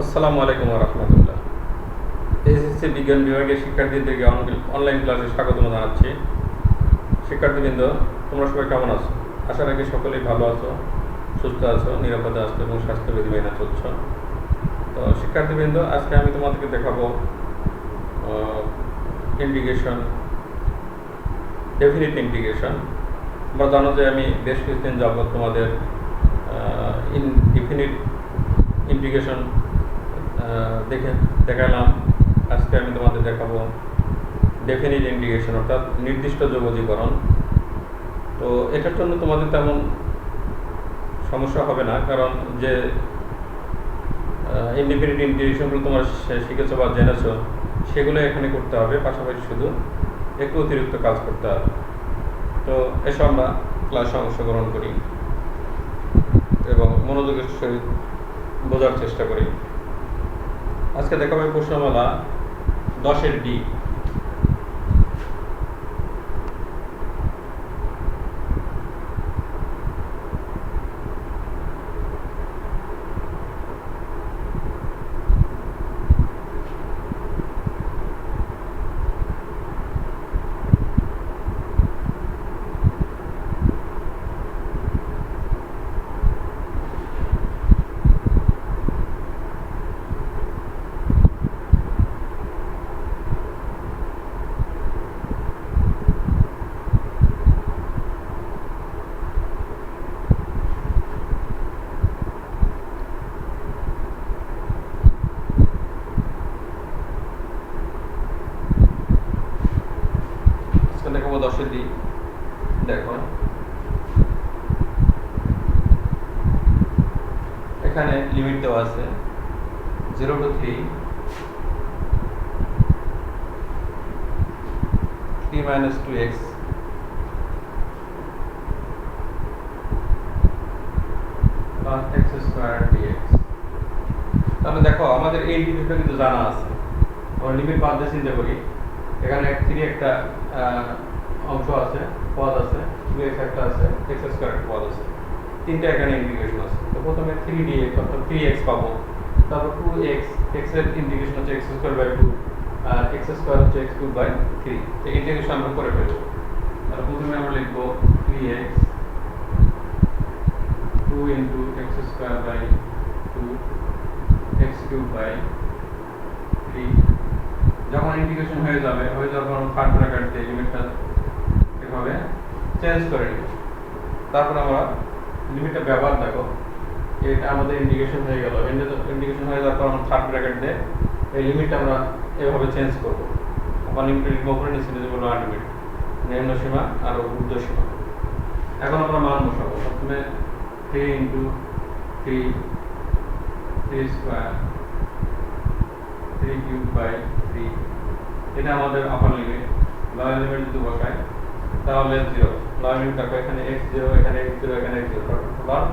আসসালামু আলাইকুম ওয়া রাহমাতুল্লাহ। এসএসসি বিজ্ঞান বিভাগের শিক্ষার্থীদেরকে অনলাইন ক্লাসে স্বাগতম জানাচ্ছি। শিক্ষার্থীবৃন্দ, তোমরা সবাই কেমন আছো? আশা রাখি সকলেই ভালো আছো, সুস্থ আছো, নিরাপদে আছো এবং স্বাস্থ্যবিধি মেনে চলছো। তো শিক্ষার্থীবৃন্দ, আজকে আমি তোমাদেরকে দেখাবো ইন্টিগ্রেশন, ডেফিনিট ইন্টিগ্রেশন। তোমরা জানো যে আমি বেশ কিছুদিন যাবত তোমাদের ডেফিনিট ইন্টিগ্রেশন দেখালাম। আজকে আমি তোমাদের দেখাবো ডেফিনিট ইন্টিগ্রেশন, অর্থাৎ নির্দিষ্ট যোগজীকরণ। তো এটার জন্য তোমাদের তেমন সমস্যা হবে না, কারণ যে ইনডিফিনিট ইন্টিগ্রেশনগুলো তোমরা শিখেছো বা জেনেছো সেগুলো এখানে করতে হবে, পাশাপাশি শুধু একটু অতিরিক্ত কাজ করতে হবে। তো এসব আমরা ক্লাসে অংশগ্রহণ করি এবং মনোযোগের সহিত বোঝার চেষ্টা করি। আজকে দেখাবো প্রশ্নমালা 10-এর ডি। দেখাবো 10-এর ডি। দেখো, এখানে লিমিট দেওয়া আছে 0 to 3, 3 minus 2x plus x square dx। তাহলে দেখো, আমাদের এই লিমিটটা কিন্তু জানা আছে। আমরা লিমিট বাদ দিয়ে চিন্তা করি। এখানে 3 একটা অংশ আছে, পদ আছে, 2x একটা আছে, x স্কয়ার একটা পদ আছে, তিনটা এখানে ইন্টিগ্রেশন আছে। তো প্রথমে 3dx অর্থাৎ 3x পাবো, তারপর 2x, x এর ইন্টিগ্রেশন হচ্ছে x স্কয়ার বাই 2 আর x স্কয়ার হচ্ছে x কিউব বাই 3। তো ইন্টিগ্রেশন আমরা করে ফেলবো। তাহলে প্রথমে আমরা লিখবো 3x 2 into x square by 2 x cube by 3। যখন ইন্টিগ্রেশন হয়ে যাওয়ার পর থার্ড ব্র্যাকেট দিয়ে লিমিটটা এভাবে চেঞ্জ করে নিব। তারপর আমরা লিমিটটা ব্যবহার দেখো, এটা আমাদের ইন্টিগ্রেশন হয়ে গেল। ইন্টিগ্রেশন হয়ে যাওয়ার পর আমরা থার্ড ব্র্যাকেট দিয়ে এই লিমিটটা আমরা এভাবে চেঞ্জ করব। আবার লিমিটের উপরে নিচে দেবো লোয়ার লিমিট, নিম্ন সীমা আর ঊর্ধ্ব সীমা। এখন আমরা মান বসাবো। প্রথমে 3 into 3 স্কয়ার 3 কিউব বাই 3, এটা আমাদের আপার লিমিট। লোয়ার লিমিট যদি বসাই তাহলে 0। লোয়ার লিমিট দেখো, এখানে x0, এখানে x0, এখানে x0, টোটাল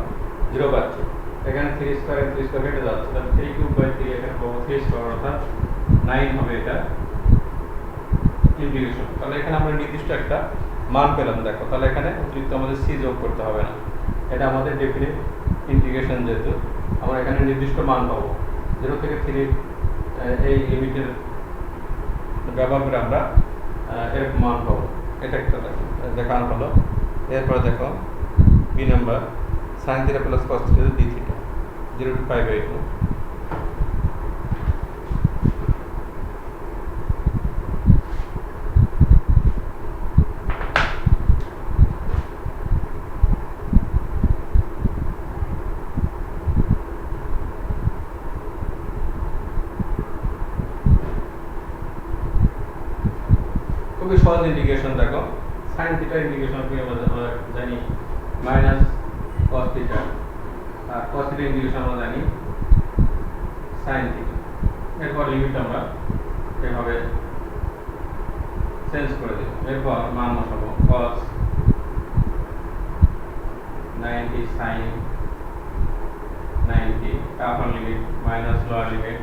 0 পাচ্ছি। এখানে 3 স্কয়ার 3 স্কয়ার কেটে যাচ্ছে, তাহলে 3 কিউব বাই 3 এখানে পাবো 3 স্কয়ার, অর্থাৎ 9 হবে এটা ইন্টিগ্রেশন। তাহলে এখানে আমরা নির্দিষ্ট একটা মান পেলাম। দেখো, তাহলে এখানে অতিরিক্ত আমাদের c যোগ করতে হবে না। এটা আমাদের ডেফিনিট ইন্টিগ্রেশন, যেহেতু আমরা এখানে নির্দিষ্ট মান পাবো 0 থেকে 3। এই লিমিটের ব্যবহার করে আমরা এরকম মান পাবো। এটা একটা দেখানো হলো। এরপরে দেখো B number sin θ plus cos θ d θ 0 to π/2। খুবই সহজ ইন্টিগ্রেশন। দেখো, sin θ ইন্টিগ্রেশন কি আমরা জানি মাইনাস cos θ, আর cos θ ইন্টিগ্রেশন আমরা জানি sin θ। এরপর লিমিট আমরা এভাবে চেঞ্জ করে দেব। এরপর মান বসাবো cos 90 sin 90, আপার limit minus lower limit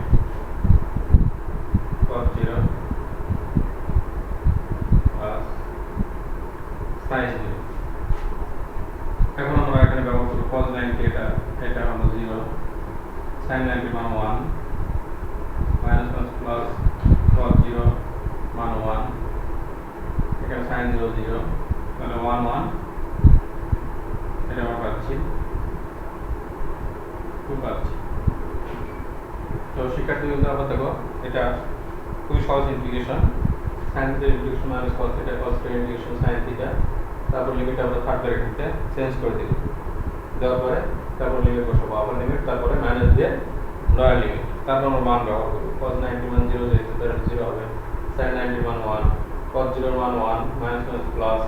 cos 0 plus sin 0। এখন আমরা এখানে ব্যবহার করব cos 90, এটা হলো 0, sin 90 মান 1, পাচ্ছি 2 পাচ্ছি। তো শিক্ষার্থী বন্ধুরা আবার দেখো এটা খুবই সহজ integration, sin theta integration minus cos theta cos theta integration sin theta, তারপর লিমিট আমরা থার্ড ব্র্যাকেটে চেঞ্জ করে দিই, দেওয়ার পরে তারপর লিমিট বসাবো, আবার লিমিট, তারপরে মাইনাস দিয়ে লোয়ার লিমিট, তারপর আমরা মান ব্যবহার করব। cos 90 মান 0 যেহেতু তাহলে 0 হবে, sin 90 মান 1, cos 0 মান 1 মাইনাস মাইনাস প্লাস,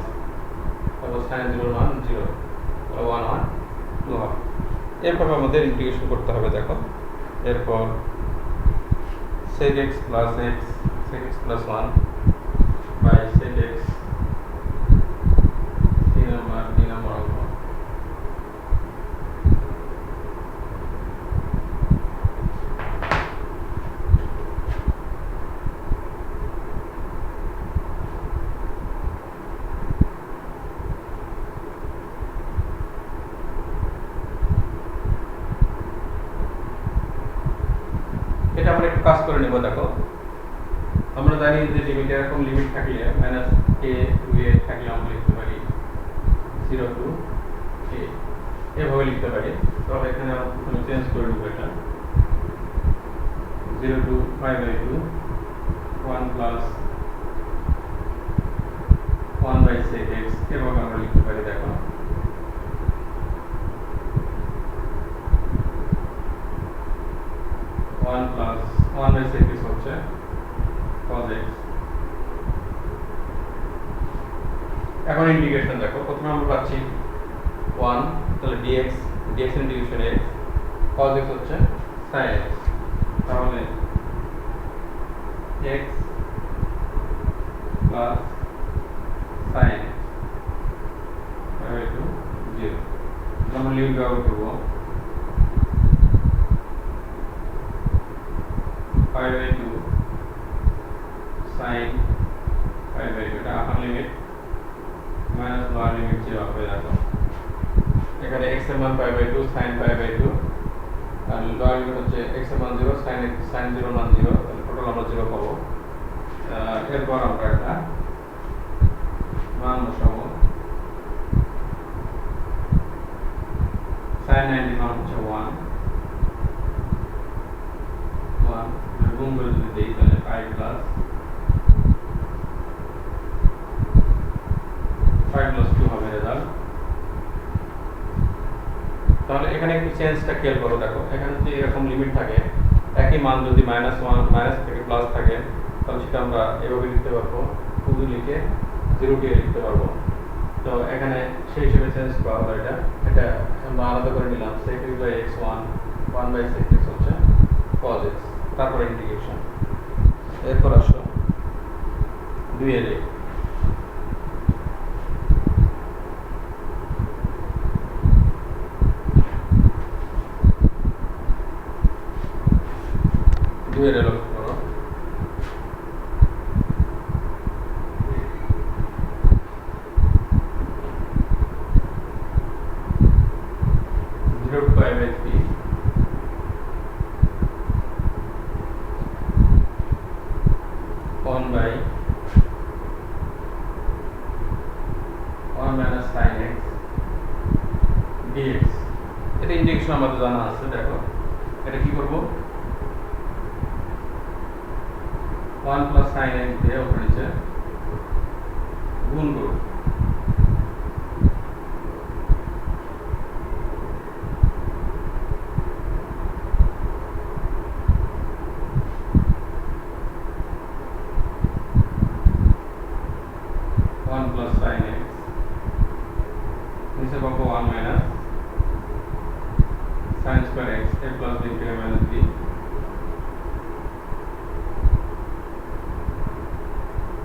তারপর sin 0 মান 0 1 1 2 হবে। এরপর আমাদের ইন্টিগ্রেশন করতে হবে। দেখো এরপর sec x plus x sec x plus 1 by sec x 3 number অঙ্ক। এটা আমরা একটু কাজ করে নেব। দেখো আমরা জানি যে লিমিট এরকম লিমিট থাকলে মাইনাস a টু a থাকলে আমরা লিখতে পারি 0 টু a, এভাবে লিখতে পারি। তবে এখানে আমরা প্রথমে চেঞ্জ করে নেব, এটা 0 to 5/2 1 plus 1 by sec x, এভাবে আমরা লিখতে পারি। দেখো প্লাস 1 বাই sec x হচ্ছে cos x। এখন ইন্টিগ্রেশন দেখো, প্রথমে আমরা পাচ্ছি 1, তাহলে dx integration x, cos x হচ্ছে sin x, তাহলে x plus sin x to 0, আমরা লিমিট ব্যবহার করব 5/2 sin 5/2, এটা upper limit minus lower limit 0 হবে। দেখো এখানে x এর মান 5/2 sin 5/2, আর লোয়ার লিমিট হচ্ছে x এর মান 0 sin 0 মান 0, তাহলে টোটাল আমরা 0 পাবো। এরপর আমরা একটা মান বসাবো, sin 90 মান হচ্ছে 1 গুণ করে যদি দেই তাহলে 5 প্লাস 2 হবে রেজাল্ট। তাহলে এখানে একটু চেঞ্জটা খেয়াল করো। দেখো এখানে যদি এরকম লিমিট থাকে, একই মান যদি -1 মাইনাস থেকে প্লাস থাকে, তাহলে সেটা আমরা এভাবে লিখতে পারবো, 2 লিখে 0 দিয়ে লিখতে পারবো। তো এখানে সেই হিসেবে চেঞ্জ করা হলো, এটা আমরা আলাদা করে নিলাম, sec x by x 1 by sec x হচ্ছে cos x, তারপরে ইন্টিগ্রেশন। এরপর আসো 2 এর a, লক্ষ্য করো, 0 to 5/3 1 by 1 minus sin x dx, এটা ইন্টিগ্রেশন আমাদের জানা আছে। দেখো এটা কি করব, 1 plus sin x দিয়ে উপরে নিচে গুণ করব, নিচে পাবো 1 minus sin square x, a plus b into a minus b,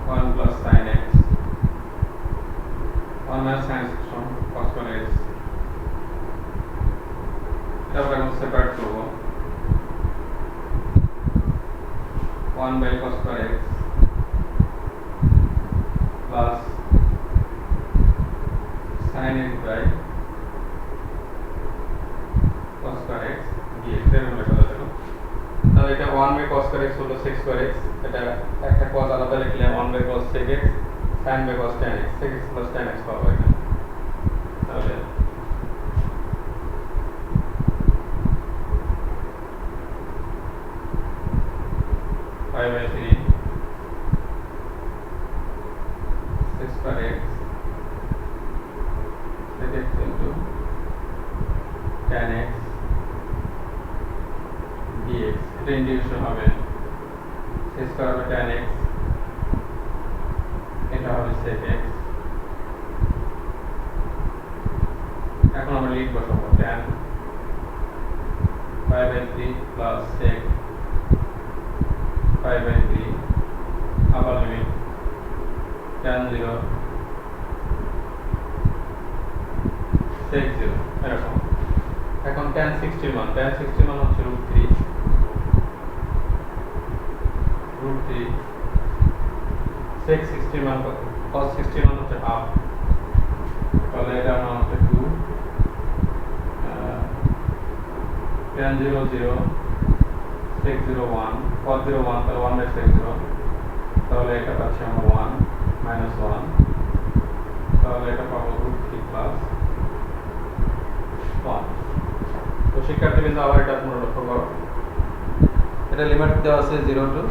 1 plus sin x, 1 minus sin cos square x, এটা আমরা এখন সেপারেট করব, 1 by cos square x plus sin x by cos square x dx, এরকম লেখা যাবে। তাহলে এটা 1 by cos square x হলো sec square x, এটা একটা cos আলাদা লিখলে 1 by cos sec x, sin by cos tan x, sec x plus tan x পাবো এখানে। তাহলে pi by 3 sec square x sec x into tan x dx, এটা integration হবে sec square হবে tan x, এটা হবে sec x। এখন আমরা লিখব বসাবো tan pi by 3 plus sec pi by 3 আবার লিমিট tan 0 sec 0 এরকম। এখন tan 60 মান হচ্ছে √3 sec 60 মান কত, cos 60 মান হচ্ছে হাফ, তাহলে এটা মান হচ্ছে 2 tan 0 0 sec 0 1 cos 0 1 তাহলে 1 by sec 0, তাহলে এটা পাচ্ছি আমরা 1 minus 1, তাহলে এটা পাবো √3 plus 1। তো শিক্ষার্থীবৃন্দ আবার এটা তোমরা লক্ষ্য করো, এটা লিমিট দেওয়া আছে 0 to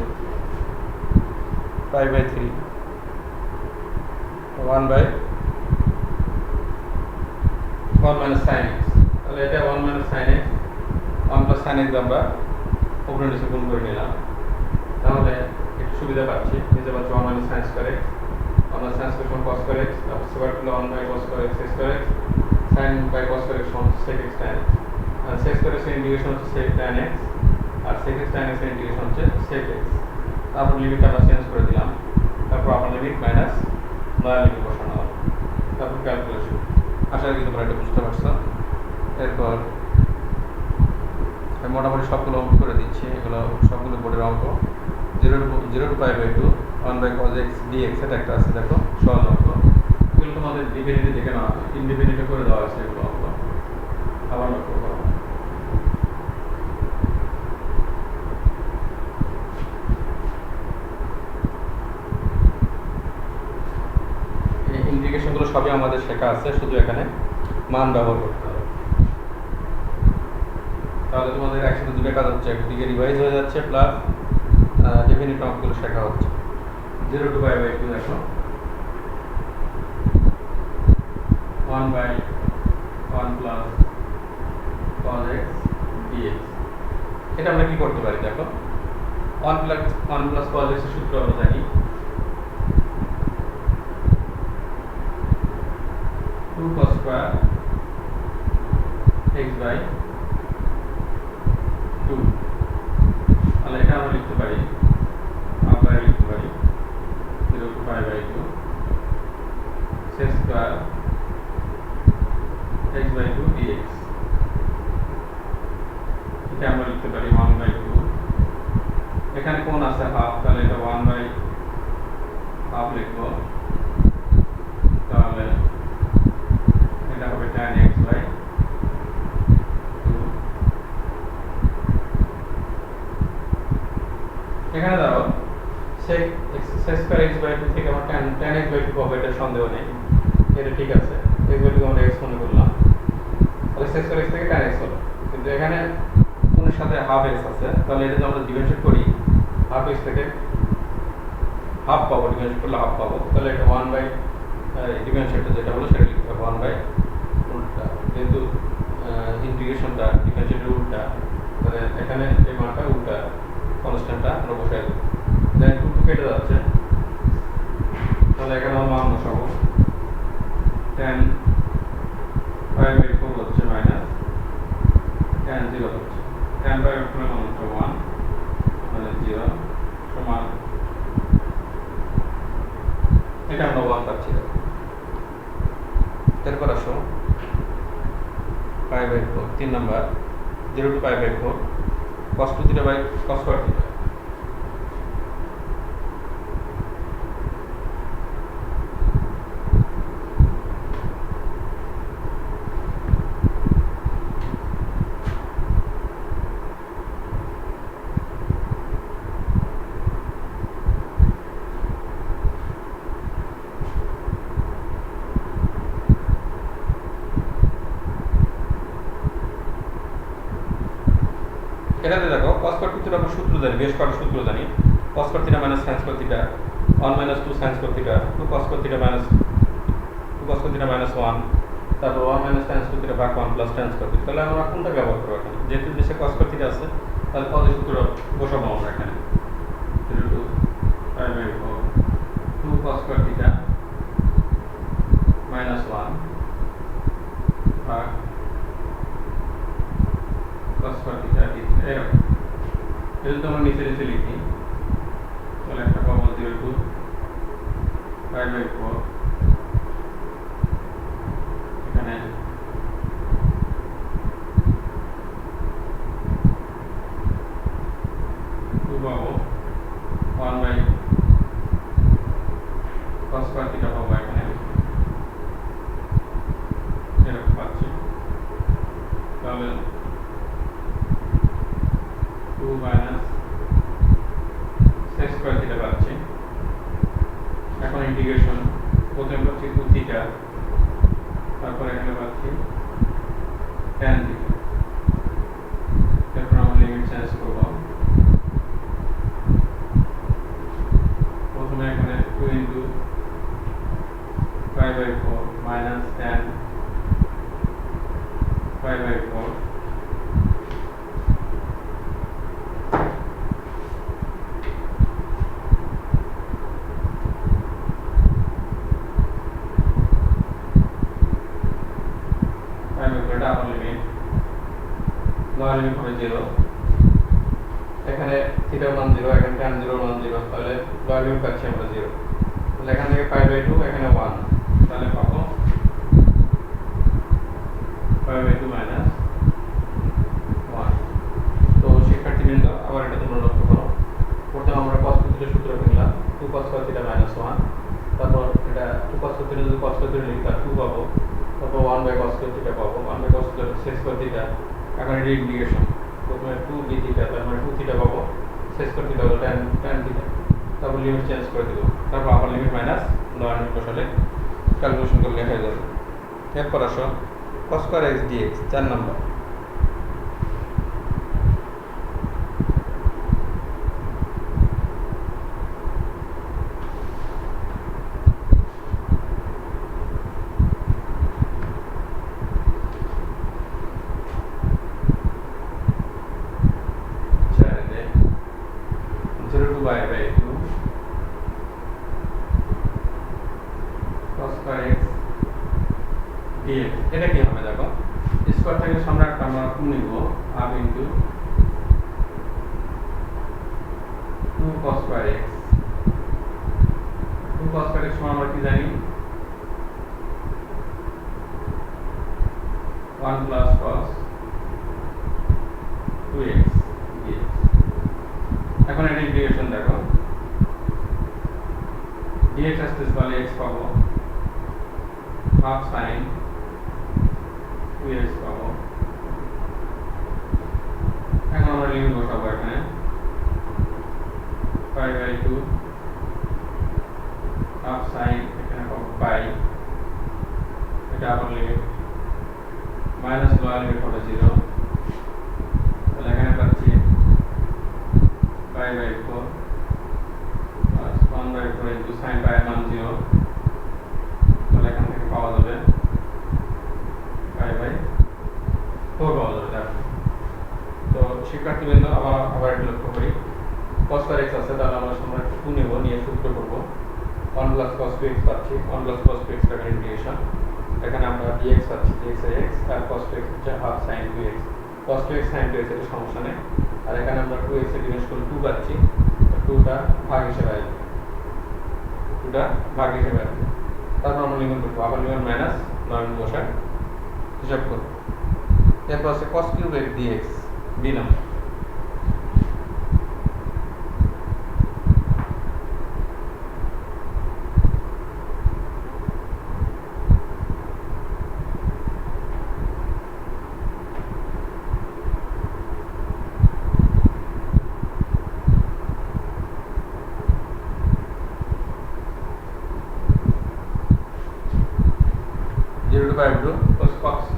pi by 3 1 by 1 minus sin x, তাহলে এটা 1 minus sin x 1 plus sin x আমরা উপরে নিচে গুণ করে নিলাম, তাহলে একটু সুবিধা পাচ্ছি, নিচে পাচ্ছি 1 minus sin square x 1 minus sin square সমান cos square x, তারপর স্কয়ার করলে 1 by cos square x square x, sin by cos square x সমান sec x tan x, আর sec square x এর ইন্টিগ্রেশন হচ্ছে sec tan x, আর sec x tan x এর integration হচ্ছে sec x। তারপর লিমিটটা আমরা change করে দিলাম, তারপর আবার লিমিট মাইনাস নয়া লিমিট বসানো হলো, তারপর ক্যালকুলেশন। আশা করি তোমরা এটা বুঝতে পারছো। এরপর আমি মোটামুটি সবগুলো অঙ্ক করে দিচ্ছি, এগুলো সবগুলো বোর্ডের অঙ্ক। 0 to pi by 2 1 by cos x dx এটা একটা আছে, দেখো সহজ অঙ্ক, এগুলো তোমাদের ডিফিনিটলি দেখে নেওয়া হয়, ইনডিফিনিটলি করে দেওয়া আছে এগুলো অঙ্ক। আবার লক্ষ্য করো, এই ইন্টিগ্রেশনগুলো সবই আমাদের শেখা আছে, শুধু এখানে মান ব্যবহার করতে হবে। তাহলে তোমাদের একসাথে দুটো কাজ হচ্ছে, একদিকে রিভাইজ হয়ে যাচ্ছে প্লাস ডেফিনিট অঙ্কগুলো শেখা হচ্ছে। 0 to pi by 2 দেখো 1 by 1 plus cos x dx, এটা আমরা কি করতে পারি দেখো, 1 plus cos x এর সূত্র আমরা জানি 2 cos square x by 2, তাহলে এটা আমরা লিখতে পারি, আমরা লিখতে পারি 0 to pi by 2 sec square x by 2 dx, এটা আমরা লিখতে পারি 1 by 2, এখানে কোণ আছে হাফ, তাহলে এটা 1 by হাফ লিখবো, তাহলে এটা হবে tan x by 2। এখানে দাও sec square x by 2 থেকে আমরা tan x by 2 পাবো, এটা সন্দেহ নেই, এটা ঠিক আছে, x by 2 আমরা x মনে করলাম, তাহলে sec square x থেকে tan x হলো, কিন্তু এখানে কোণের সাথে হাফ x আছে, তাহলে এটা যদি আমরা ডিভাইড করি হাফ x থেকে হাফ পাবো, ডিভাইড করলে হাফ পাবো, তাহলে এটা 1 by ডিফারেন্সিয়েটটা যেটা হলো সেটা লিখতে হবে 1 by উল্টা, যেহেতু ইন্টিগ্রেশনটা ডিফারেন্সিয়েটের উল্টা, তাহলে এখানে এই মানটা উল্টা কনস্ট্যান্টটা আমরা বসাই দেব, দেন 2 কেটে যাচ্ছে, তাহলে এখানে আমরা মান বসাবো tan pi by 4 হচ্ছে মাইনাস tan 0 হচ্ছে, tan pi by 4 মান হচ্ছে 1 মানে 0 সমান, এটা আমরা 1 পাচ্ছি। এরপর আসো pi by 4 3 number 0 to pi by 4 cos 2 theta by cos square theta, এটাতে দেখো cos square theta আমরা সূত্র জানি, বেশ কয়েকটা সূত্র জানি, cos square theta minus sin square theta 1 minus 2 sin square theta 2 cos square theta minus 1 তারপর 1 minus tan square theta ভাগ 1 plus tan square theta। তাহলে আমরা কোনটা ব্যবহার করব এখানে? যেহেতু দেশে cos square theta আছে তাহলে cos এর সূত্র বসাবো আমরা এখানে 0 to 5/4 2 cos square theta minus 1 ভাগ cos square theta এরকম। যদি তোমরা নিচে লিখি তাহলে একটা পাবো 0 to 5/4 এখানে 2 পাবো 1 by cos square theta পাবো এখানে এরকম পাচ্ছি। তাহলে 2 minus sec square theta পাচ্ছি। এখন ইন্টিগ্রেশন প্রথমে পাচ্ছি 2 theta তারপর এখানে পাচ্ছি tan theta। এরপর আমরা লিমিট চেঞ্জ করব। প্রথমে এখানে 2 into 5/4 minus tan 5/4 আবার লিমিট লোয়ার লিমিট হবে 0 এখানে থিটা মান 0 এখানে tan 0 মান 0 তাহলে লোয়ার লিমিট পাচ্ছি আমরা 0। তাহলে এখান থেকে 5/2 এখানে 1 তাহলে পাবো 5/2 minus 1। তো শিক্ষার্থীবৃন্দ আবার এটা তোমরা লক্ষ্য করো। প্রথমে আমরা cos theta সূত্র পেলাম 2 cos theta minus 1 তারপর এটা 2 cos theta যদি cos theta লিখি তাহলে 2 পাবো তারপর 1 by cos theta পাবো 1 by cos theta sec square theta। এখন এর ইন্টিগ্রেশন প্রথমে 2 b theta তারপর 2 theta পাবো sec square theta হলো tan theta তারপর লিমিট চেঞ্জ করে দেব তারপর আবার লিমিট মাইনাস লোয়ার লিমিট বসালে ক্যালকুলেশন করলে হয়ে যাবে। এরপর আসো cos square x dx 4 number. এটা কি হবে দেখো স্কয়ার থেকে সামনে একটা আমরা নিব half into 2 cos square x 2 cos square x সমান আমরা কি জানি 1 plus cos 2x dx। এখন এর ইন্টিগ্রেশন দেখো dx আসছে তাহলে x পাবো হাফ sin 2x পাবো। এখন আমরা লিমিট বসাবো এখানে 5/2 হাফ sin এখানে পাবো পাই এটা আবার লিমিট মাইনাস লোয়ার লিমিট হবে 0 তাহলে এখানে পাচ্ছি 5/4 প্লাস 1/4 ইনটু sin পাই মান 0 তাহলে এখান থেকে পাওয়া যাবে 5/4 পাওয়া যাবে। তো শিক্ষার্থীবৃন্দ আবার এটা লক্ষ্য করি cos square x আছে তাহলে আমরা সামনে 2 নেব নিয়ে সূত্র করব 1 plus cos 2x পাচ্ছি 1 plus cos 2x এর ইন্টিগ্রেশন এখানে আমরা dx পাচ্ছি dx x আর cos 2x হচ্ছে half sin 2x cos 2x sin 2x এটা সমস্যা নেই। আর এখানে আমরা 2x এর ডিভাইড করলে 2 পাচ্ছি 2টা ভাগ হিসেবে আসবে 2টা ভাগ হিসেবে আসবে। তারপর আমরা লিমিট করব আবার লিমিট মাইনাস নরমাল বসা হিসাব করব। এরপর আছে cos cube x dx b number.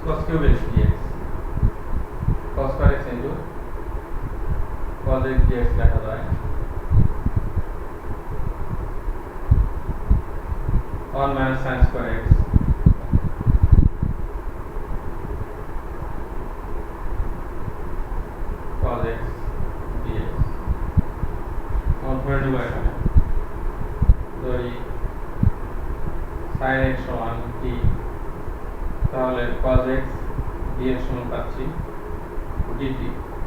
cos cube x dx cos square x into cos x dx লেখা যায় 1 minus sin square x cos x dx আমরা ধরে নেব এখানে ধরি sin x সমান t, তাহলে cos x dx সমান পাচ্ছি dt।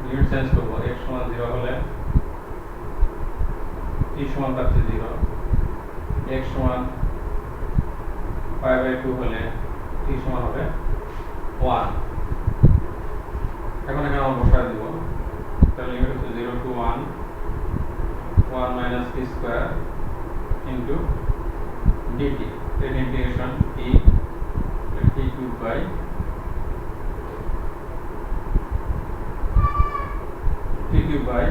লিমিট চেঞ্জ করব, x সমান 0 হলে t সমান পাচ্ছি 0, x সমান π/2 হলে t সমান হবে 1। এখন এখানে আমরা বসায় দিব, তাহলে লিমিট হচ্ছে 0 to 1 1 minus t square into dt, then integration t cubed by t cubed by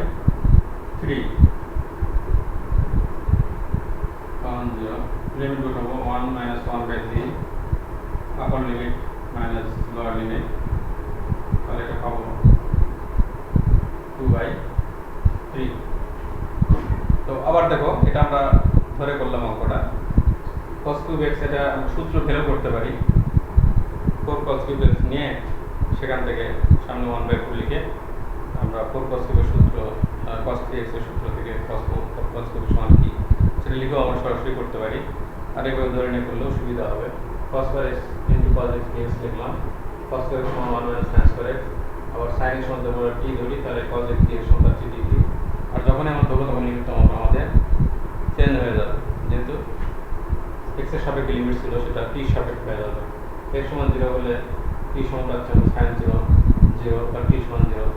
3 on 0 limit বসাবো 1 minus 1 by 3 upper limit minus lower limit, তাহলে এটা পাবো 2 by 3। তো আবার দেখো, এটা আমরা ধরে করলাম অঙ্কটা cos cube x, এটা আমরা সূত্র ফেলে করতে পারি। 4 cos cube x নিয়ে সেখান থেকে সামনে 1/4 লিখে আমরা 4 cos cube এর সূত্র cos 3x এর সূত্র থেকে cos cube সমান কি সেটা লিখেও আমরা সরাসরি করতে পারি। আরেকবার ধরে নিয়ে করলেও সুবিধা হবে। cos square x into cos x dx লিখলাম, cos square x সমান 1 minus sin square x, আবার sin x সমান আমরা t ধরি, তাহলে cos x dx সমান পাচ্ছি dt। আর যখনই আমরা ধরবো তখন লিমিটটা আমাদের চেঞ্জ হয়ে যাবে, যেহেতু x এর সাপেক্ষে লিমিট ছিল সেটা t সাপেক্ষে হয়ে যাবে। x সমান 0 হলে t সমান পাচ্ছি আমরা sin 0 0, তাহলে t সমান 0,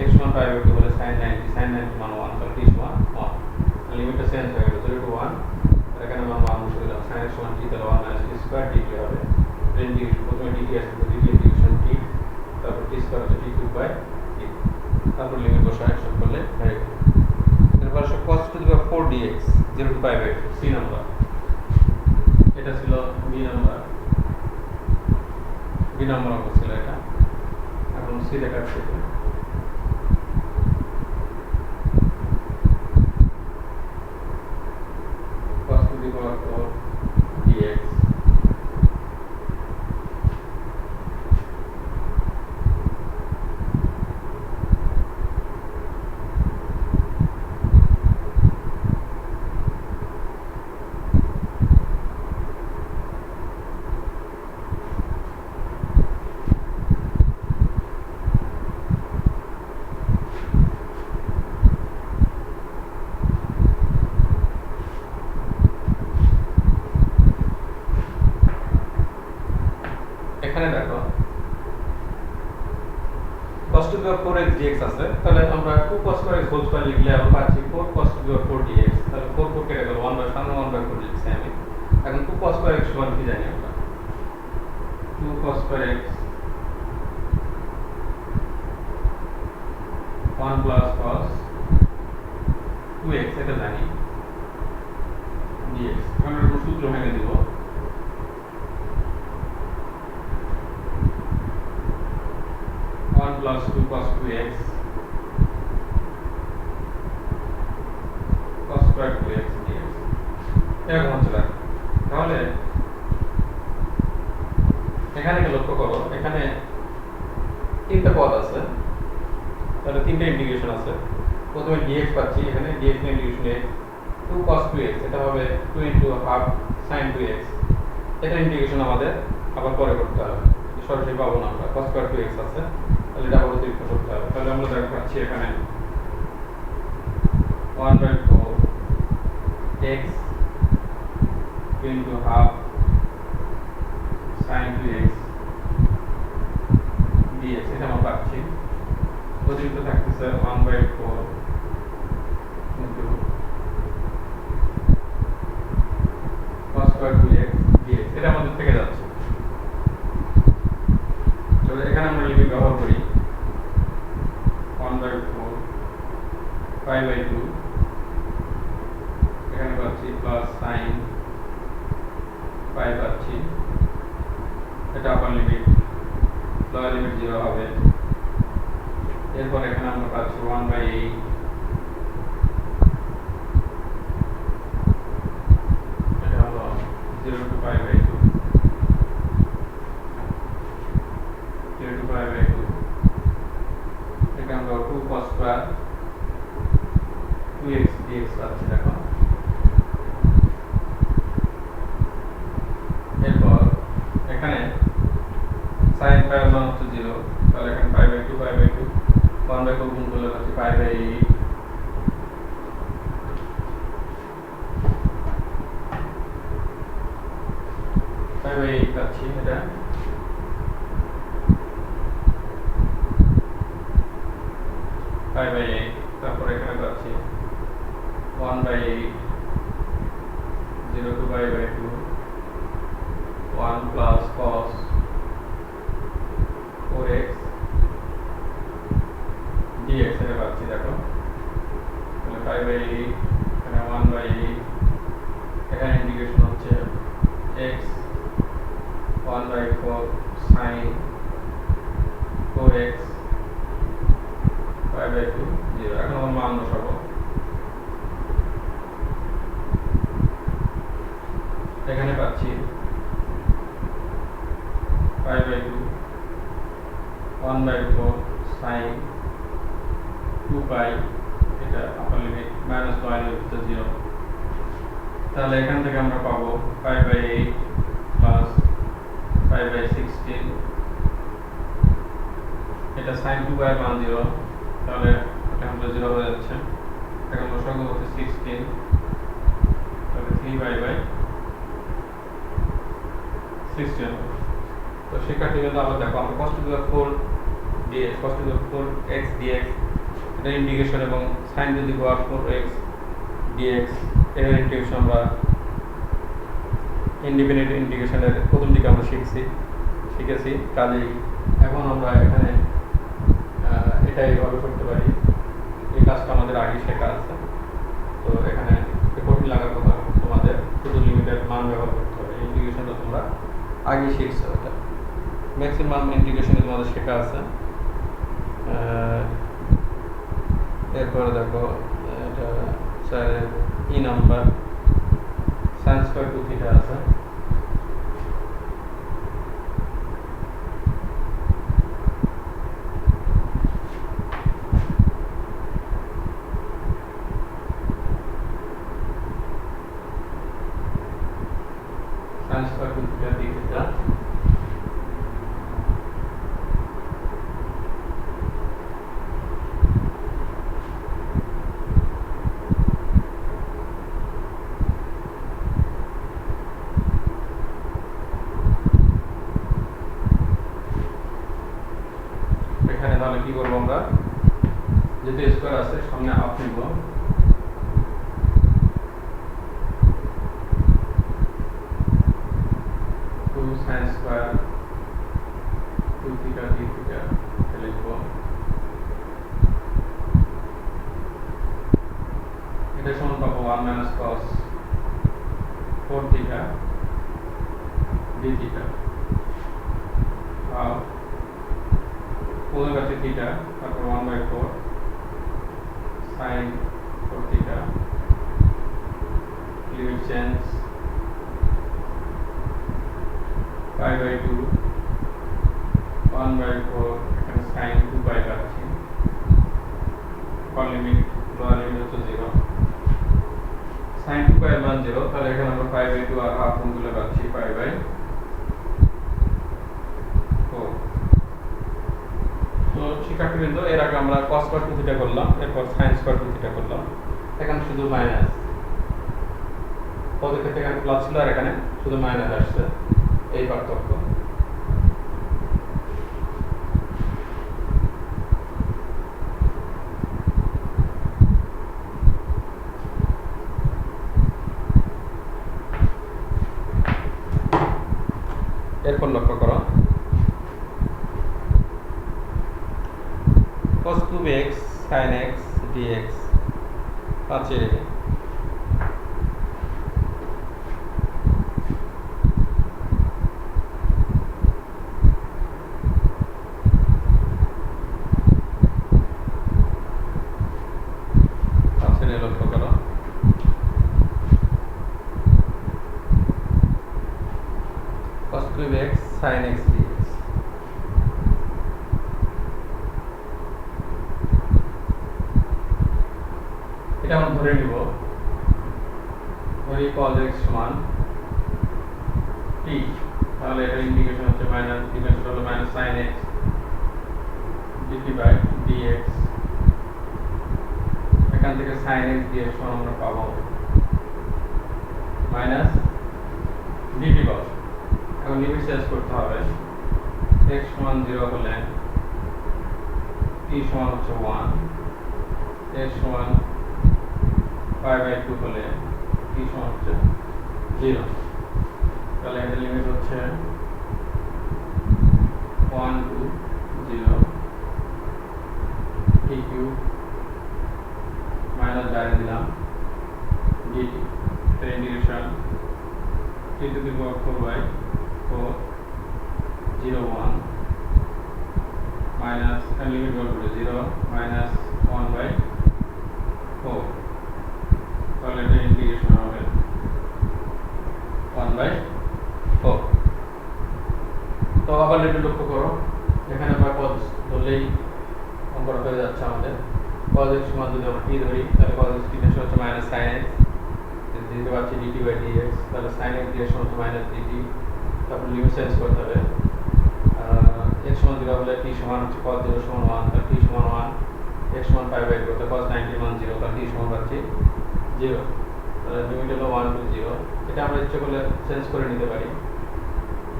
x সমান π/2 হলে sin 90 মান 1, তাহলে t সমান 1। লিমিটটা চেঞ্জ হয়ে গেল 0 to 1, এখানে আমরা মান বসে দিলাম sin x সমান t, তাহলে 1 minus t square dt হবে। ইন্টিগ্রেশন প্রথমে dt আসবে, দ্বিতীয় ইন্টিগ্রেশন t, তারপর t স্কয়ার হচ্ছে t cube by t, তারপর লিমিট বসে একশো করলে হয়ে গেল। এরপর আসলে cos to the power 4 dx 0 to π/2 c number, এটা ছিল b নাম্বার অঙ্ক ছিল এটা। এখন c দেখাচ্ছি, cos to the power 4 dx এখানে দেখো cos to the power 4x dx আছে, তাহলে আমরা 2 cos square x whole square লিখলে আমরা পাচ্ছি 4 cos to the power 4 dx, তাহলে 4 4 কেটে গেল, 1/4 লিখছি আমি। এখন 2 cos square x সমান কি জানি আমরা, 2 cos square x 1 plus cos 2x এটা জানি dx। আমরা এর সূত্র ভেঙে দিব, 1 plus 2 cos 2x cos square 2x dx এরকম হচ্ছে। তাহলে এখানে লক্ষ্য করো, এখানে তিনটা পদ আছে, তাহলে তিনটা ইন্টিগ্রেশন আছে। প্রথমে dx পাচ্ছি, এখানে dx এর ইন্টিগ্রেশন x 2 cos 2x, এটা হবে 2 into half sin 2x, এটা ইন্টিগ্রেশন আমাদের আবার পরে করতে হবে, সরাসরি পাবো না আমরা, cos square 2x আছে, তাহলে এটা আবার অতিরিক্ত করতে হবে। তাহলে আমরা দেখো পাচ্ছি এখানে 1/4 x into half sin 2x dx, এটা আমরা পাচ্ছি। অতিরিক্ত থাকতেছে 1/4 into cos square 2x dx, এটা আমাদের থেকে যাচ্ছে। তাহলে এখানে আমরা লিমিট ব্যবহার করি 1/4 π/2, এখানে পাচ্ছি প্লাস sin π পাচ্ছি, এটা আপার লিমিট, লোয়ার লিমিট 0 হবে। এরপর এখানে আমরা পাচ্ছি 1/8, এটা হলো 0 to স্কোয়ার 2x dx পাচ্ছি দেখো। এরপর এখানে sin পাই এর মান হচ্ছে 0, তাহলে এখানে পাই বাই 2 1/4 গুণ করলে পাচ্ছি পাই বাই 8, পাই বাই 8 পাচ্ছি এটা। পাই বাই 8, তারপর এখানে পাচ্ছি 1/8 0 to pi by 2 1 plus cos 4x dx এটা পাচ্ছি দেখো। তাহলে পাই বাই 8 এখানে 1/8, এখানে ইন্টিগ্রেশন হচ্ছে x 1/4 sin 4x pi by 2 0। এখন আমার মান বসাবো। এখানে পাচ্ছি পাই বাই 2 1/4 sin 2 পাই, এটা আপার লিমিট মাইনাস লয়ের ভিতরে 0। তাহলে এখান থেকে আমরা পাবো pi by 8 plus pi by 16, এটা sin 2 পাই মান 0, তাহলে এটা আমাদের 0 হয়ে যাচ্ছে। এখন লসাগু হচ্ছে 16, তাহলে 3 পাই বাই 16। তো শিক্ষার্থীবৃন্দ আবার দেখো, আমরা cos to the 4 dx cos to the 4x dx এটা ইন্টিগ্রেশন এবং sin to the power 4x dx এর ইন্টিগ্রেশন আমরা ইন্ডিপেন্ডেন্ট ইন্টিগ্রেশনের প্রথম দিকে আমরা শিখেছি। কাজেই এখন আমরা এখানে এটা এইভাবে করতে পারি। এই কাজটা আমাদের আগে শেখা আছে, তো এখানে কঠিন লাগার কথা তোমাদের, শুধু লিমিটের মান ব্যবহার করতে হবে। ইন্টিগ্রেশনটা তোমরা আগে শিখছো, এটা ম্যাক্সিমাম ইন্টিগ্রেশনে তোমাদের শেখা আছে। এরপরে দেখো এটা স্যারের E number sin square 2 theta আছে। sin square 2 theta d theta এখানে তাহলে কি করবো আমরা, যেহেতু স্কয়ার আছে সামনে হাফ নিব, sin square 2 theta d theta লিখব। এটা সমান পাবো 1 minus cos 4 theta d theta, আর পুরো কাছে থিটা, তারপর 1/4 sin 4 theta, limit change pi by 2 1/4, এখানে sin 2 পাই পাচ্ছি, আপার লিমিট লোয়ার লিমিট হচ্ছে 0, sin 2 পাই মান 0, তাহলে এখানে আমরা পাই বাই 2 আর হাফ গুণ করলে পাচ্ছি পাই বাই 4। তো শিক্ষার্থীবৃন্দ, এর আগে আমরা cos স্কয়ার 2 থিটা করলাম, এরপর sin স্কয়ার 2 থিটা করলাম। এখানে শুধু মাইনাস, পদের ক্ষেত্রে এখানে প্লাস ছিল আর এখানে শুধু মাইনাস আসছে, এই পার্থক্য। এরপর লক্ষ্য করো cos cube x sin x dx পাচ্ছি। লক্ষ্য করো cos cube x sin x dx যেমন ধরে নিব ধরি cos x সমান t, তাহলে এটা ইন্টিগ্রেশন হচ্ছে মাইনাস ডিফারেন্স হলো minus sin x dt by dx, এখান থেকে sin x dx সমান আমরা পাবো মাইনাস dt cos। এখন লিমিট চেঞ্জ করতে হবে, x সমান 0 হলে t সমান হচ্ছে 1, x সমান পাই বাই 2 হলে t সমান হচ্ছে 0। তাহলে এর লিমিট হচ্ছে 1 to 0 t কিউব মাইনাস বাইরে দিলাম dt, তো integration t to the power 4 by 4 0 1 minus এর লিমিট বলবো 0 মাইনাস 1 by 4, তাহলে এটা ইন্টিগ্রেশন হবে 1 by 4। তো আবার একটু লক্ষ্য করো, এখানে আমরা cos ধরলেই অঙ্কটা হয়ে যাচ্ছে আমাদের। cos x সমান যদি আমরা t ধরি তাহলে cos x t হচ্ছে মাইনাস sin x, দিতে পারছি dt বাই dx, তাহলে sin x dx সমান হচ্ছে মাইনাস dt, তারপর লিমিট চেঞ্জ করতে হবে। x সমান 0 হলে t সমান হচ্ছে cos 0 সমান 1, তাহলে t সমান 1, x সমান পাই বাই 2, তাহলে cos 90 মান 0, তাহলে t সমান পাচ্ছি 0। তাহলে লিমিট হলো 1 to 0। এটা আমরা ইচ্ছে করলে চেঞ্জ করে নিতে পারি,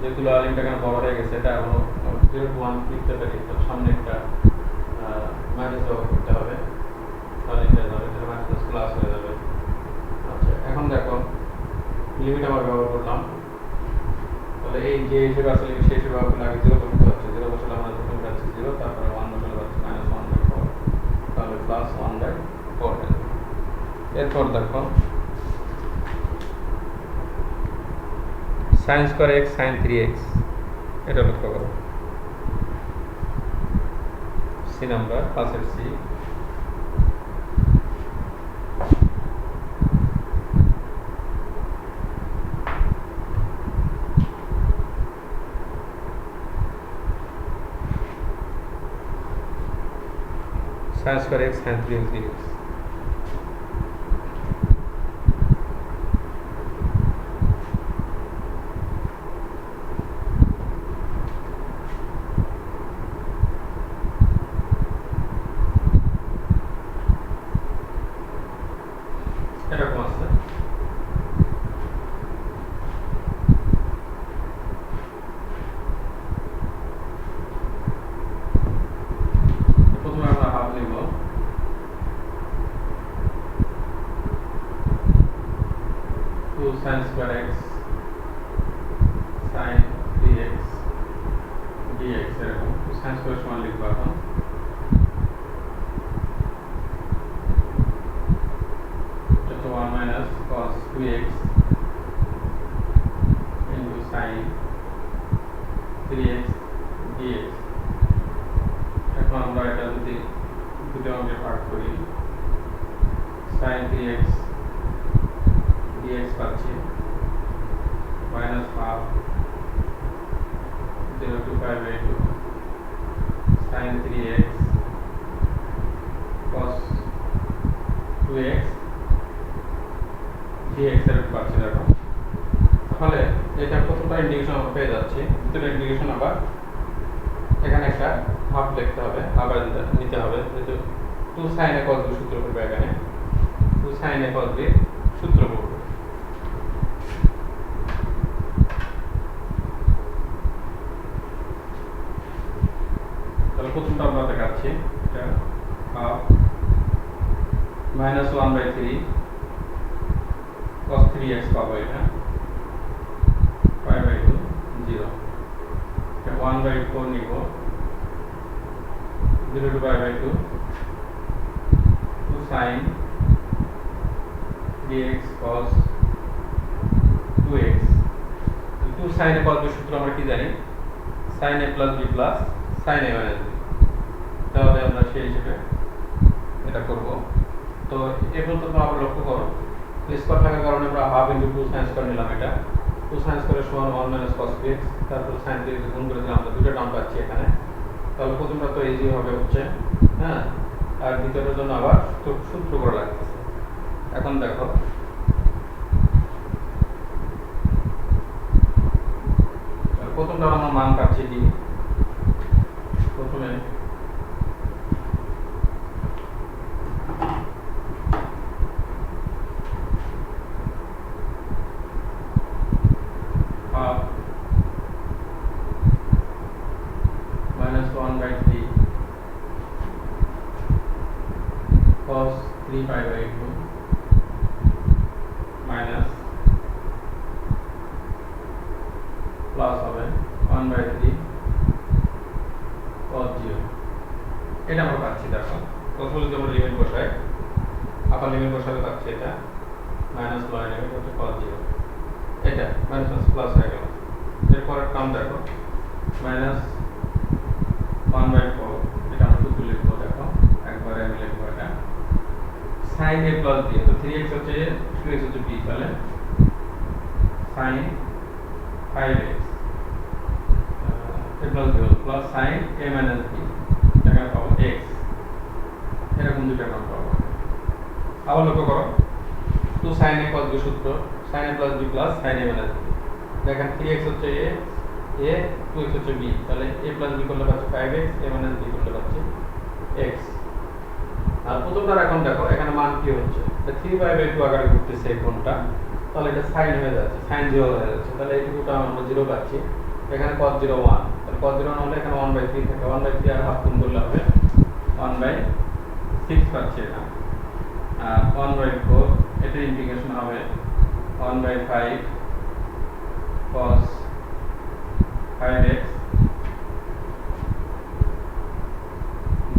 যেহেতু লিমিটটা কেন বড় হয়ে গেছে এটা আমরা 0 to 1 লিখতে পারি, তো সামনে একটা মাইনাস ব্যবহার করতে হবে, তাহলে এটা যাবে, এটা মাইনাস প্লাস হয়ে যাবে। আচ্ছা, এখন দেখো লিমিট আমরা ব্যবহার করলাম, তাহলে এই যে হিসেবে আসলে সেই হিসেবে ব্যবহার আগে 0 করতে হচ্ছে, 0 বসালে আমরা প্রথমে পাচ্ছি 0, তারপরে 1 বসালে পাচ্ছি মাইনাস 1 বাই 4, তাহলে প্লাস 1 বাই 4। এরপর দেখো sin square x sin 3x, এটা লক্ষ্য করো, সি নাম্বার পাশের C. sin square x sin 3x, এরকম আছে। প্রথমে আমরা হাফ নিব, 2 sin square x sin 3x dx, এরকম sin স্কয়ার সমান লিখব। এখন এটা 1 minus cos 2x into sin 3x dx। এখন আমরা এটা যদি দুটো অঙ্কে ভাগ করি, sin 3x dx পাচ্ছি minus half 0 to pi by 2 sin 3x cos 2x dx এর পাচ্ছি। দেখো তাহলে এটা প্রথমটা ইন্টিগ্রেশন আমরা পেয়ে যাচ্ছি, দ্বিতীয় ইন্টিগ্রেশন আবার এখানে একটা হাফ লিখতে হবে, আবার নিতে হবে, যেহেতু 2 sin a cos b সূত্র করবে, এখানে 2 sin a cos b সূত্র করবে। তাহলে প্রথমটা আমরা দেখাচ্ছি, এটা half minus 1 by 3 cos 3x পাবো, এটা pi by 2 0, এটা 1 by 4 নিব, 0 to pi by 2 2 sin dx cos 2x। 2 sin a cos b সূত্র আমরা কি জানি, sin a plus b plus sin a minus b, তাহলে আমরা সেই হিসেবে এটা করব। তো এরপর তোমরা আবার লক্ষ্য করো, স্কয়ার থাকার কারণে আমরা হাফ ইনটু 2 sin স্কয়ার নিলাম, এটা 2 sin স্কয়ার সমান 1 minus cos 3x, তারপর sin 3x গুণ করে দিলাম, আমরা দুটো টার্ম পাচ্ছি এখানে। তাহলে প্রথমটা তো ইজি হবে হচ্ছে, হ্যাঁ, আর দ্বিতীয়টার জন্য আবার সূত্র করা লাগতেছে। এখন দেখো প্রথমটা আমরা মান পাচ্ছি ডি। প্রথমে half minus 1 by 3 cos 3 pi by 2 minus plus হবে 1 by 3 cos 0। এটা আমরা পাচ্ছি। দেখো প্রথমে যদি আমরা লিমিট বসাই, আপার লিমিট বসালে পাচ্ছি এটা মাইনাস লোয়ার লিমিট হচ্ছে cos 0। এটা মাইনাস প্লাস হয়ে গেল। এরপরের টার্ম দেখো মাইনাস 1 by 4, এটা আমরা শুধু লিখবো। দেখো একবারে আমি লিখবো এটা sin a plus b, তো 3x হচ্ছে a, 2x হচ্ছে b, তাহলে sin 5x a plus b plus sin a minus b, এটা পাবো x। এরকম দুটো টার্ম পাবো। আবার লক্ষ্য করো 2 sin a cos b সূত্র sin a plus b plus sin a minus b। দেখেন 3x হচ্ছে a, 2x হচ্ছে b, তাহলে a plus b করলে পাচ্ছি 5x, a minus b করলে পাচ্ছি x। আর প্রথমটার এখন দেখো এখানে মান কি হচ্ছে, এটা 3 pi by 2 আকারে ঘুরতেছে এই কোণটা, তাহলে এটা sin হয়ে যাচ্ছে, sin 0 হয়ে যাচ্ছে, তাহলে এইটুকুটা আমরা 0 পাচ্ছি। এখানে cos 0 1, তাহলে cos 0 হলে এখানে 1 by 3 থাকে, 1 by 3 আর হাফ গুণ করলে হবে 1 by 6 পাচ্ছি এটা। আর 1 by 4 এটা ইন্টিগ্রেশন হবে 1 by 5 cos 5x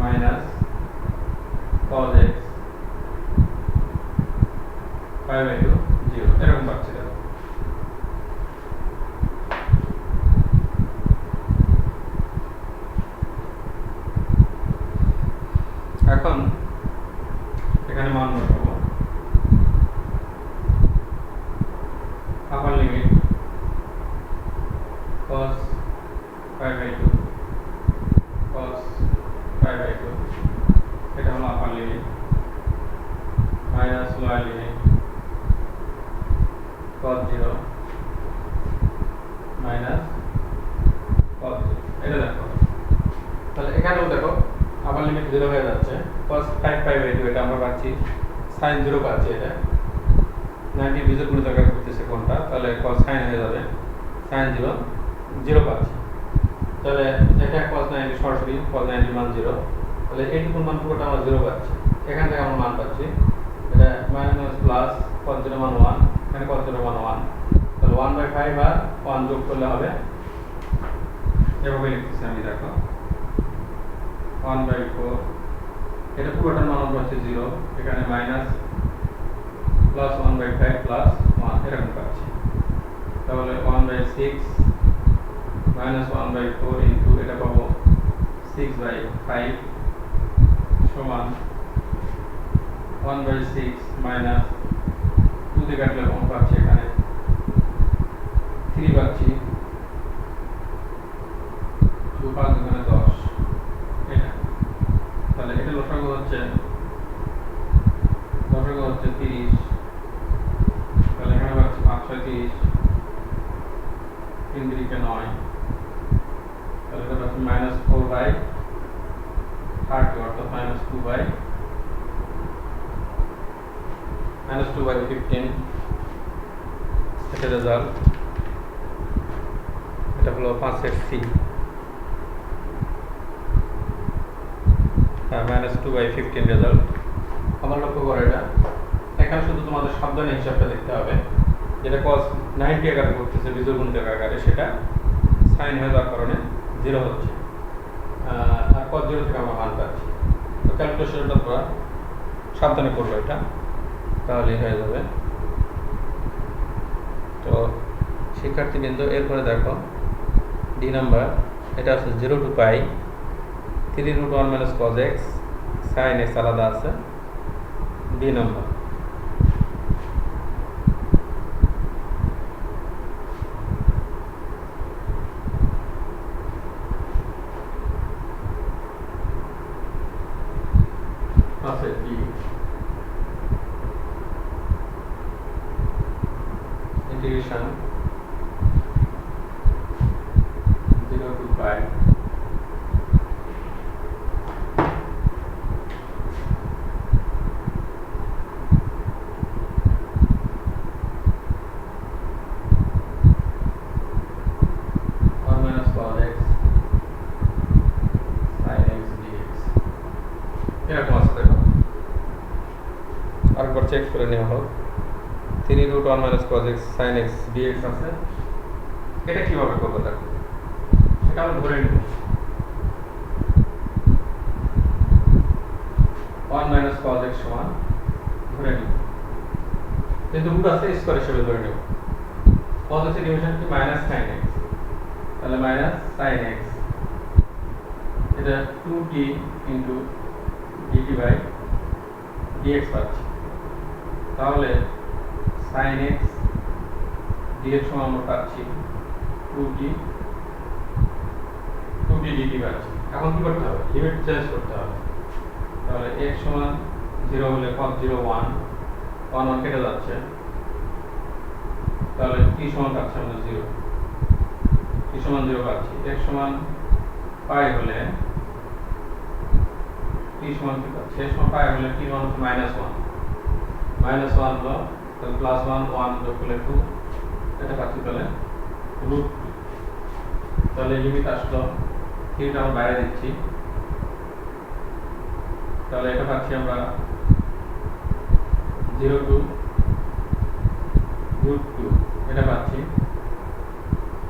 minus cos x 5 by 2 0, এরকম পাচ্ছি। দেখো এখন এখানে মান বসাবো। আপার limit cos 5 by 2 cos 5 by 2, এটা হলো আপার limit, minus lower limit cos 0 minus cos 0। এটা দেখো তাহলে এখানেও দেখো আপার লিমিট 0 হয়ে যাচ্ছে, cos 5 pi by 2 এটা আমরা পাচ্ছি, sin 0 পাচ্ছি, এটা 90 বিজোড় গুণিত আকারে করতেছে কোনটা, তাহলে cos sin হয়ে যাবে sin 0 0 পাচ্ছি। তাহলে এটা cos 90 সরাসরি cos 90 মান 0, তাহলে এইটুকুর মান পুরোটা আমরা 0 পাচ্ছি। এখান থেকে আমরা মান পাচ্ছি এটা মাইনাস প্লাস cos 0 মান 1, এখানে cos 0 মান 1, তাহলে 1 by 5 আর 1 যোগ করলে হবে এভাবে লিখতেছি আমি। দেখো 1 by 4, এটা পুরোটার মান হচ্ছে 0, এখানে মাইনাস প্লাস 1 by 5 প্লাস 1 এরকম পাচ্ছি। তাহলে 1 by 6 মাইনাস 1 by 4 ইনটু এটা পাবো 6 by 5 সমান 1 by 6 মাইনাস 2 দিয়ে কাটলে কম পাচ্ছি, এখানে 3 পাচ্ছি, 2 5 এখানে 10, এটা তাহলে এটা লসাগু হচ্ছে 30, তাহলে এখানে পাচ্ছি 5 6 30, 3 3 9, তাহলে এটা পাচ্ছি মাইনাস 4 by 30 অর্থাৎ মাইনাস 2 by 15। এটা রেজাল্ট, এটা হলো 5 এর সি, মাইনাস 2 by 15 রেজাল্ট। আমার লক্ষ্য করো এটা এখানে শুধু তোমাদের সাবধানে হিসাবটা দেখতে হবে, যেটা cos 90 আকারে করতেছে বিজোড় গুণিত আকারে, সেটা sin হয়ে যাওয়ার কারণে 0 হচ্ছে, আর cos 0 থেকে আমরা মান পাচ্ছি। তো ক্যালকুলেশনটা তোমরা সাবধানে করবে এটা, তাহলে হয়ে যাবে। তো শিক্ষার্থীবৃন্দ এরপরে দেখো ডি নাম্বার, এটা আছে 0 to pi 3√1 minus cos x sin x আলাদা আছে। ডি নাম্বার আছে D condition 0 to pi check করে নেওয়া হোক 3√1 - cos x sin x dx আছে। এটা কিভাবে করবো দেখো, সেটা আমরা ধরে নিব 1 - cos x সমান ধরে নিব, কিন্তু রুট আছে স্কয়ার হিসেবে ধরে নিব। cos x এর ডিভিশন কি -sin x, তাহলে -sin x এটা 2t dt বাই dx পাচ্ছি। তাহলে sin x dx সমান আমরা পাচ্ছি 2t dt পাচ্ছি। এখন কি করতে হবে, লিমিট চেঞ্জ করতে হবে। তাহলে x সমান 0 হলে cos 0 1 1 কেটে যাচ্ছে, তাহলে t সমান পাচ্ছি আমরা 0, t সমান 0 পাচ্ছি। x সমান পাই হলে t সমান কি পাচ্ছি, x সমান পাই হলে t সমান -1 -1 হলো, তাহলে +1 1 যোগ করলে 2 এটা পাচ্ছি, তাহলে √2। তাহলে লিমিট আসলো, থিটা আমরা বাইরে দিচ্ছি, তাহলে এটা পাচ্ছি আমরা 0 to √2 এটা পাচ্ছি।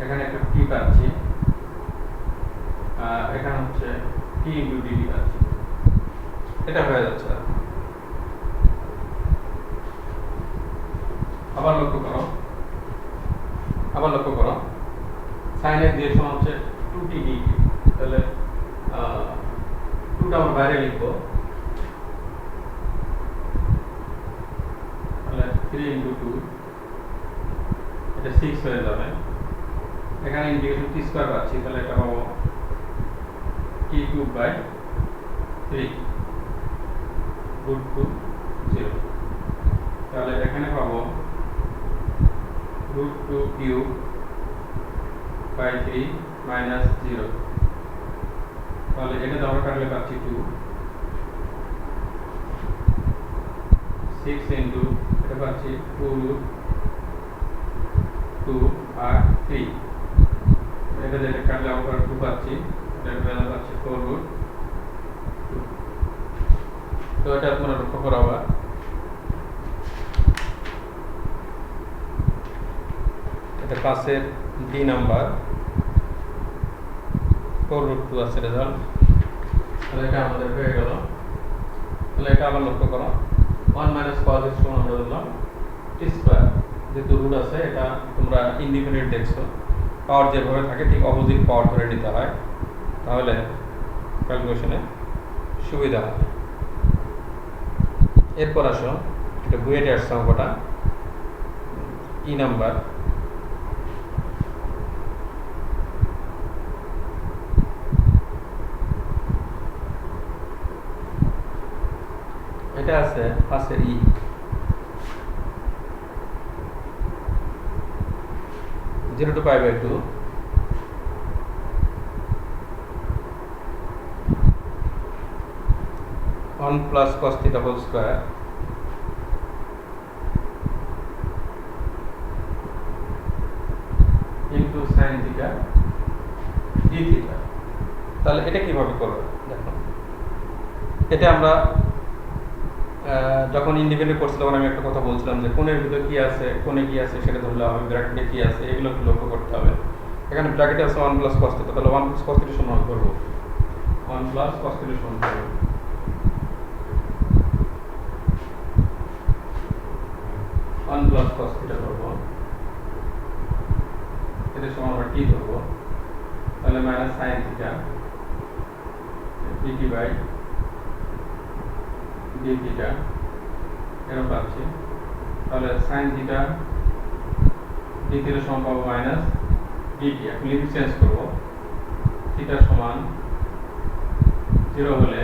এখানে একটা t পাচ্ছি, এখানে হচ্ছে t × dt পাচ্ছি। এটা হয়ে যাচ্ছে। আবার লক্ষ্য করো sin x dx সমান হচ্ছে 2t dt, তাহলে 2টা আমরা বাইরে লিখব, তাহলে 3 × 2 এটা 6 হয়ে যাবে। এখানে ইন্টিগ্রেশন t স্কয়ার পাচ্ছি, তাহলে এটা পাবো t³ বাই 3 √2 0। তাহলে এখানে পাবো √2³ বাই 3 -0। তাহলে এটা আমরা কাটলে পাচ্ছি 2, 6 × এটা পাচ্ছি 2√2 আর 3, এটা যেটা কাটলে আমরা 2 পাচ্ছি, এটা পাচ্ছি 4√2। তো এটা আপনারা লক্ষ্য করা আবার এটা ক্লাসের ডি নাম্বার 4√2 আছে রেজাল্ট। তাহলে এটা আমাদের হয়ে গেল। তাহলে এটা আবার লক্ষ্য করো 1 - cos x সমান আমরা ধরলাম t স্কয়ার, যেহেতু রুট আছে এটা তোমরা ইন্ডিপেন্ডেন্ট দেখছো, পাওয়ার যেভাবে থাকে ঠিক অপোজিট পাওয়ার ধরে নিতে হয়, তাহলে ক্যালকুলেশনে সুবিধা হয়। এরপর আসো এটা বুয়েটে আসছে অঙ্কটা ই নাম্বার, এটা আছে পাশের ই, zero to pi by 2 1 plus cos θ whole square into sin θ d θ। তাহলে এটা কিভাবে করব দেখো, এটা আমরা যখন ইন্ডিপেন্ডেন্ট করছি তখন আমি একটা কথা বলছিলাম যে কোণের ভিতরে কি আছে, কোণে কি আছে সেটা ধরলে হবে, ব্র্যাকেটে কি আছে এগুলো একটু লক্ষ্য করতে হবে। এখানে ব্র্যাকেটে আছে 1 প্লাস cos θ, তাহলে 1 প্লাস cos θ সমান করব 1 প্লাস cos θ সমান করব 1 প্লাস cos θ করব, এটা সমান আমরা t ধরব, তাহলে minus sin θ dt by d θ এরকম পাচ্ছি। তাহলে sin θ d θ এর সমান পাবো মাইনাস dt। এখন লিমিট চেঞ্জ করব, θ সমান 0 হলে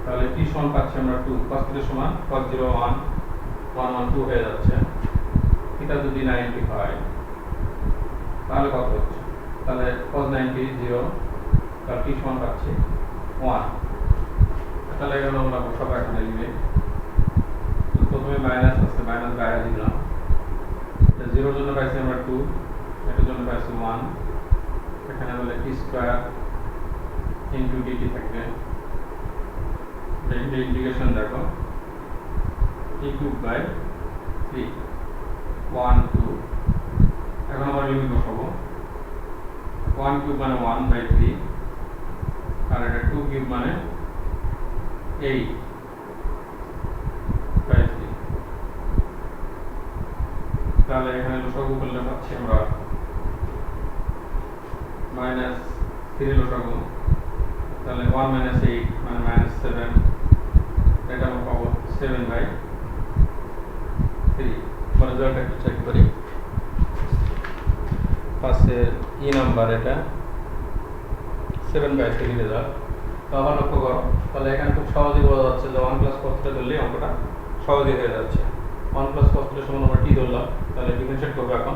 তাহলে t সমান পাচ্ছি আমরা 2, cos θ সমান cos 0 1 1 1 2 হয়ে যাচ্ছে। θ থিটা যদি 90 হয় তাহলে কত হচ্ছে? তাহলে cos 90 0, তার t সমান পাচ্ছি 1। তাহলে এগুলো আমরা সব এখানে লিখে প্রথমে মাইনাস আছে, মাইনাস বাইরে দিলাম, 0 এর জন্য পাইছি আমরা 2, এটার জন্য পাইছি 1, এখানে বলে t স্কয়ার ইনটু dt থাকবে। এই ইন্টিগ্রেশন দেখো t কিউব বাই 3 1 2। এখন আমরা লিমিট বসাবো, 1 কিউব মানে 1 বাই 3, আর এটা 2 কিউব মানে 8 বাই 3। তাহলে এখানে লসাগু করলে পাচ্ছি আমরা মাইনাস 3 লসাগু, তাহলে 1 মাইনাস 8 মানে মাইনাস 7, এটা আমরা পাবো 7 বাই 3। মানে রেজাল্টটা একটু চেক করি। পাশে ই নাম্বার এটা 7 বাই 3 রেজাল্ট। তো আবার লক্ষ্য করো, তাহলে এখানে খুব সহজেই বোঝা যাচ্ছে যে 1 প্লাস cos θ ধরলে অঙ্কটা সহজেই হয়ে যাচ্ছে। 1 প্লাস cos θ সমান আমরা t ধরলাম, তাহলে ডিফারেন্সিয়েট করবো এখন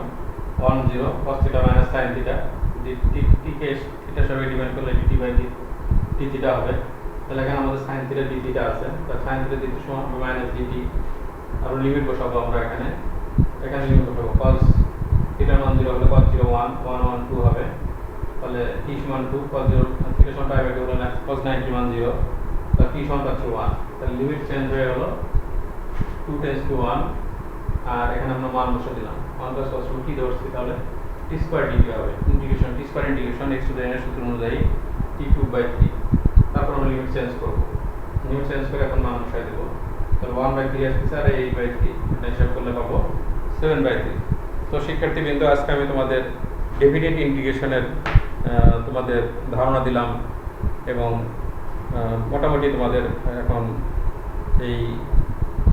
1 0 cos θ মাইনাস sin θ, t কে θ সঙ্গে ডিভাইড করলে dt বাই d θ হবে। তাহলে এখানে আমাদের sin θ d θ আছে, তাহলে sin θ d θ সমান মাইনাস dt। আর লিমিট বসাবো আমরা এখানে লিমিট বসাবো cos θ মান 0 হলে cos 0 1 1 1 2 হবে। তাহলে t সমান 2, cos 0 θ সমান পাই বাই 2 হলো cos 90 মান 0, তাহলে t সমান পাচ্ছি 1। তাহলে লিমিট চেঞ্জ হয়ে হলো 2 টেন্ডস টু 1, আর এখানে আমরা মান বসে দিলাম 1 প্লাস cos t ধরছি, তাহলে t স্কয়ার dt হবে। Integration t square integration x to the n এর সূত্র অনুযায়ী t কিউব বাই 3। তারপর আমরা লিমিট চেঞ্জ করব, লিমিট চেঞ্জ করে এখন মান বসাই দেব। তাহলে 1 বাই 3 আসছে আর 8 বাই 3, এটা হিসাব করলে পাবো 7 বাই 3। তো শিক্ষার্থীবৃন্দ, আজকে আমি তোমাদের ডেফিনিট ইন্টিগ্রেশনের তোমাদের ধারণা দিলাম, এবং মোটামুটি তোমাদের এখন এই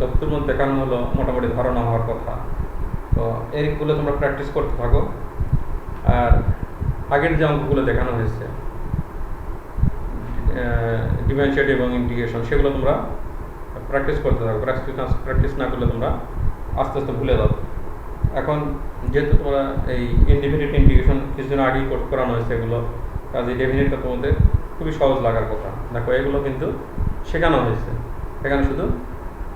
তথ্যের মধ্যে দেখানো হলো মোটামুটি ধারণা হওয়ার কথা। তো এরগুলো তোমরা প্র্যাকটিস করতে থাকো। আর আগের যে অঙ্কগুলো দেখানো হয়েছে ডিফারেন্সিয়েট এবং ইন্টিগ্রেশন, সেগুলো তোমরা প্র্যাকটিস করতে থাকো। প্র্যাকটিস না করলে তোমরা আস্তে আস্তে ভুলে যাবে। এখন যেহেতু তোমরা এই ইনডিফিনিট ইন্টিগ্রেশন কিছুদিন আগেই করানো হয়েছে এগুলো, কাজে ডেফিনিটটা তোমাদের খুবই সহজ লাগার কথা। দেখো এগুলো কিন্তু শেখানো হয়েছে, এখানে শুধু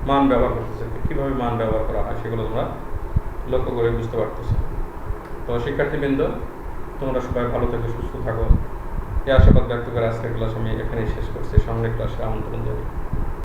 মান ব্যবহার করতেছে, কীভাবে মান ব্যবহার করা হয় সেগুলো তোমরা লক্ষ্য করে বুঝতে পারতেছো। তো শিক্ষার্থীবৃন্দ, তোমরা সবাই ভালো থেকো, সুস্থ থাকো, এই আশাবাদ ব্যক্ত করে আজকের ক্লাস আমি এখানেই শেষ করছি। সামনের ক্লাসে আমন্ত্রণ জানাই।